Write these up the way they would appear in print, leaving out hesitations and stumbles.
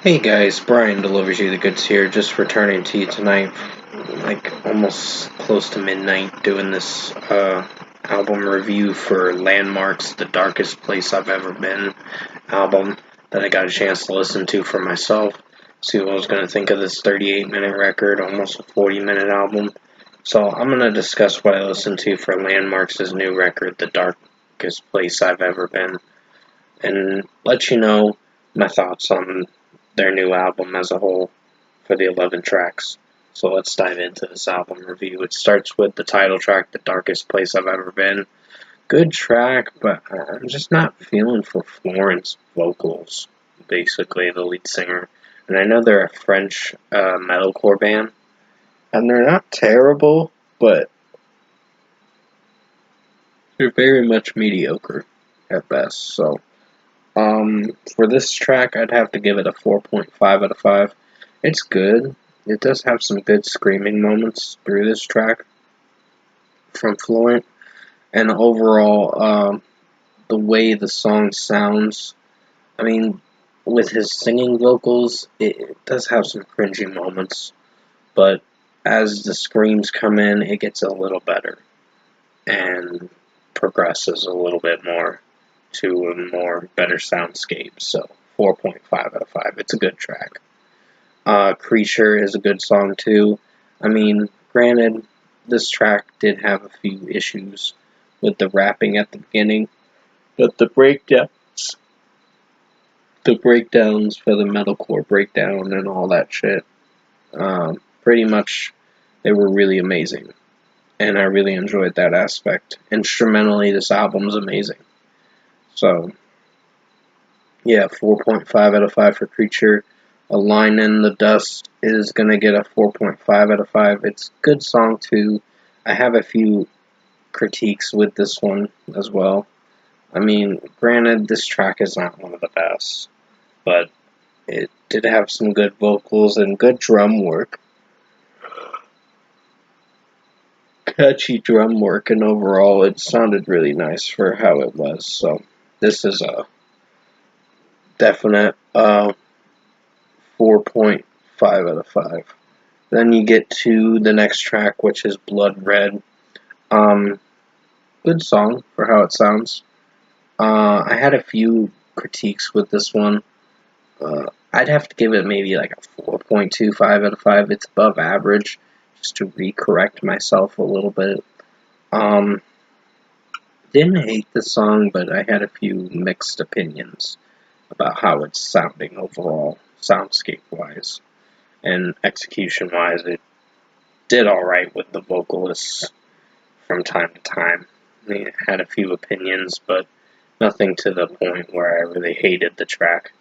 Hey guys, Brian delivers you the goods here, just returning to you tonight, like almost close to midnight, doing this album review for Landmarks, The Darkest Place I've Ever Been album that I got a chance to listen to for myself, see what I was going to think of this 38-minute record, almost a 40-minute album. So I'm going to discuss what I listened to for Landmarks' new record, The Darkest Place I've Ever Been, and let you know my thoughts on their new album as a whole for the 11 tracks. So let's dive into this album review. It starts with the title track, The Darkest Place I've Ever Been. Good track, but I'm just not feeling for Florence vocals, basically, the lead singer. And I know they're a French metalcore band, and they're not terrible, but they're very much mediocre at best. So for this track, I'd have to give it a 4.5 out of 5. It's good. It does have some good screaming moments through this track from Florent, and overall, the way the song sounds, I mean, with his singing vocals, it does have some cringy moments, but as the screams come in, it gets a little better and progresses a little bit more to a more better soundscape. So 4.5 out of 5. It's a good track. Creature is a good song too. I mean, granted, this track did have a few issues with the rapping at the beginning, but the breakdowns for the metalcore breakdown and all that shit, pretty much they were really amazing, and I really enjoyed that aspect. Instrumentally, this album's amazing. So yeah, 4.5 out of 5 for Creature. A Line in the Dust is going to get a 4.5 out of 5. It's a good song, too. I have a few critiques with this one as well. I mean, granted, this track is not one of the best, but it did have some good vocals and good drum work. Catchy drum work, and overall, it sounded really nice for how it was. So, this is a definite 4.5 out of 5. Then you get to the next track, which is Blood Red. Good song for how it sounds. I had a few critiques with this one. I'd have to give it maybe like a 4.25 out of 5. It's above average, just to recorrect myself a little bit. Didn't hate the song, but I had a few mixed opinions about how it's sounding overall, soundscape-wise. And execution-wise, it did alright with the vocalists from time to time. I had a few opinions, but nothing to the point where I really hated the track.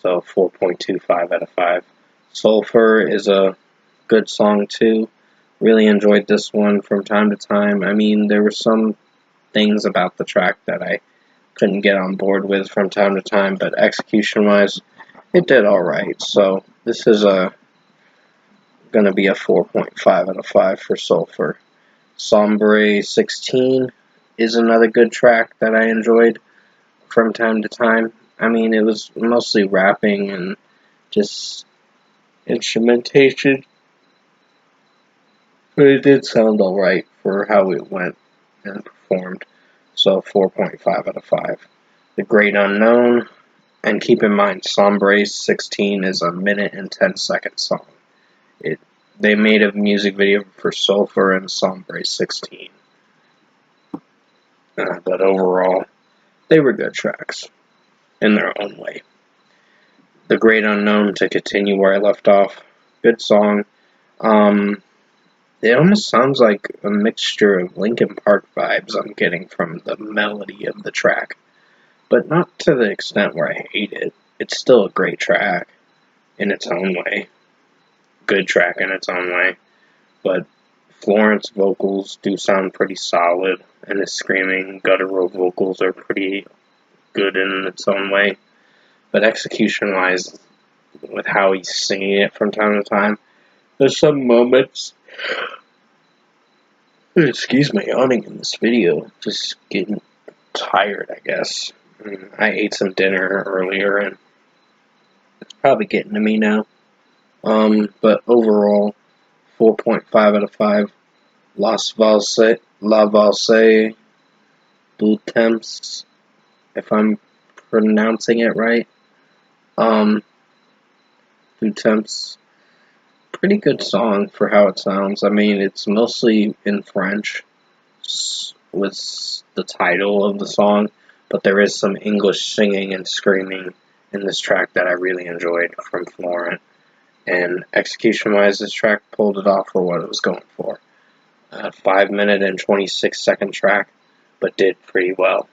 So 4.25 out of 5. Sulfur is a good song too. Really enjoyed this one from time to time. I mean, there were some things about the track that I couldn't get on board with from time to time, but execution-wise, it did alright. So this is going to be a 4.5 out of 5 for Sulfur. Sombre 16 is another good track that I enjoyed from time to time. I mean, it was mostly rapping and just instrumentation, but it did sound alright for how it went and performed. So 4.5 out of 5. The Great Unknown, and keep in mind, Sombre 16 is a minute and 10-second song. They made a music video for Sulfur and Sombre 16. But overall, they were good tracks in their own way. The Great Unknown, to continue where I left off, good song. It almost sounds like a mixture of Linkin Park vibes I'm getting from the melody of the track, but not to the extent where I hate it. It's still a great track in its own way. Good track in its own way. But Florence vocals do sound pretty solid, and his screaming, guttural vocals are pretty good in its own way. But execution-wise, with how he's singing it from time to time, there's some moments. Excuse my yawning in this video. Just getting tired, I guess. I ate some dinner earlier, and It's probably getting to me now. But overall, 4.5 out of 5. La Valse Temps, if I'm pronouncing it right. Um, Temps, pretty good song for how it sounds. I mean, it's mostly in French with the title of the song, but there is some English singing and screaming in this track that I really enjoyed from Florent. And execution-wise, this track pulled it off for what it was going for. 5 minute and 26-second track, but did pretty well.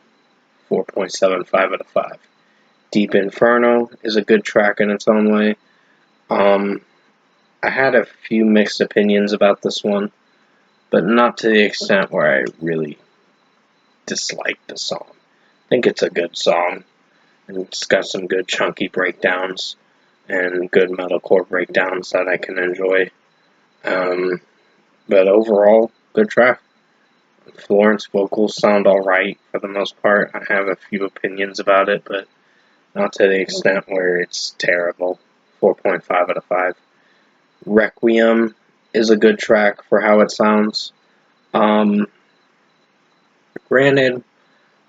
4.75 out of 5. Deep Inferno is a good track in its own way. I had a few mixed opinions about this one, but not to the extent where I really disliked the song. I think it's a good song, and it's got some good chunky breakdowns and good metalcore breakdowns that I can enjoy. But overall, good track. Florent's vocals sound alright for the most part. I have a few opinions about it, but not to the extent where it's terrible. 4.5 out of 5. Requiem is a good track for how it sounds. Granted,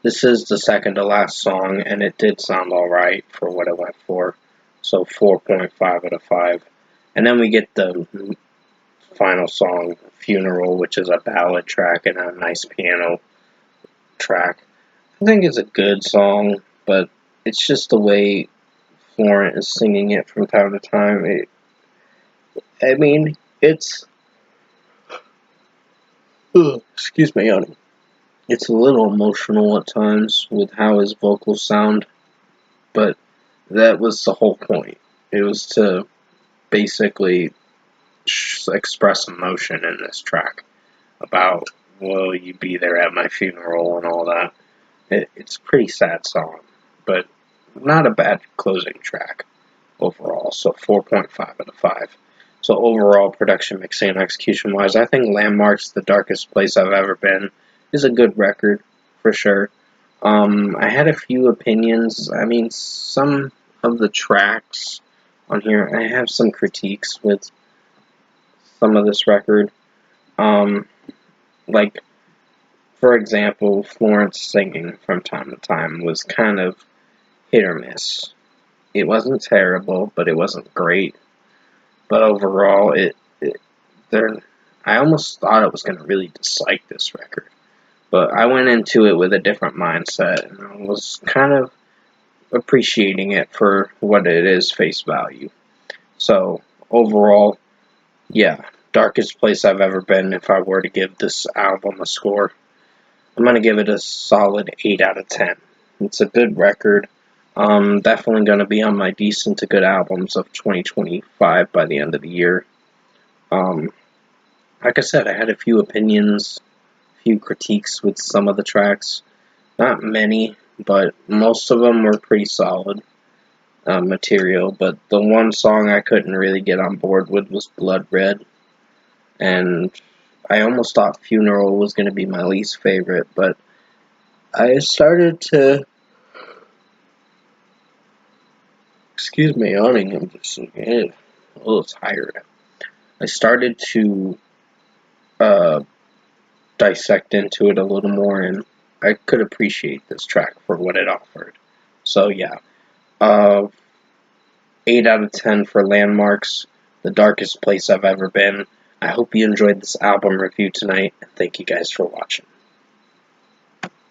this is the second to last song, and it did sound alright for what it went for. So 4.5 out of 5. And then we get the final song, Funeral, which is a ballad track and a nice piano track. I think it's a good song, but it's just the way Florent is singing it from time to time. It's excuse me, honey. It's a little emotional at times with how his vocals sound, but that was the whole point. It was to basically express emotion in this track about, will you be there at my funeral and all that. It's a pretty sad song, but not a bad closing track overall. So 4.5 out of 5. So overall, production, mixing, and execution-wise, I think Landmvrks, The Darkest Place I've Ever Been, is a good record, for sure. I had a few opinions. I mean, some of the tracks on here, I have some critiques with some of this record. Like, for example, Florence singing from time to time was kind of hit or miss. It wasn't terrible, but it wasn't great. But overall, I almost thought I was going to really dislike this record. But I went into it with a different mindset, and I was kind of appreciating it for what it is face value. So, overall, yeah, darkest place I've ever been if I were to give this album a score. I'm going to give it a solid 8 out of 10. It's a good record. Definitely going to be on my decent to good albums of 2025 by the end of the year. Like I said, I had a few opinions, a few critiques with some of the tracks. Not many, but most of them were pretty solid material. But the one song I couldn't really get on board with was Blood Red. And I almost thought Funeral was going to be my least favorite, but I started to... Excuse me, yawning. I'm just a little tired. I started to dissect into it a little more, and I could appreciate this track for what it offered. So yeah, 8 out of 10 for Landmvrks, The Darkest Place I've Ever Been. I hope you enjoyed this album review tonight, and thank you guys for watching.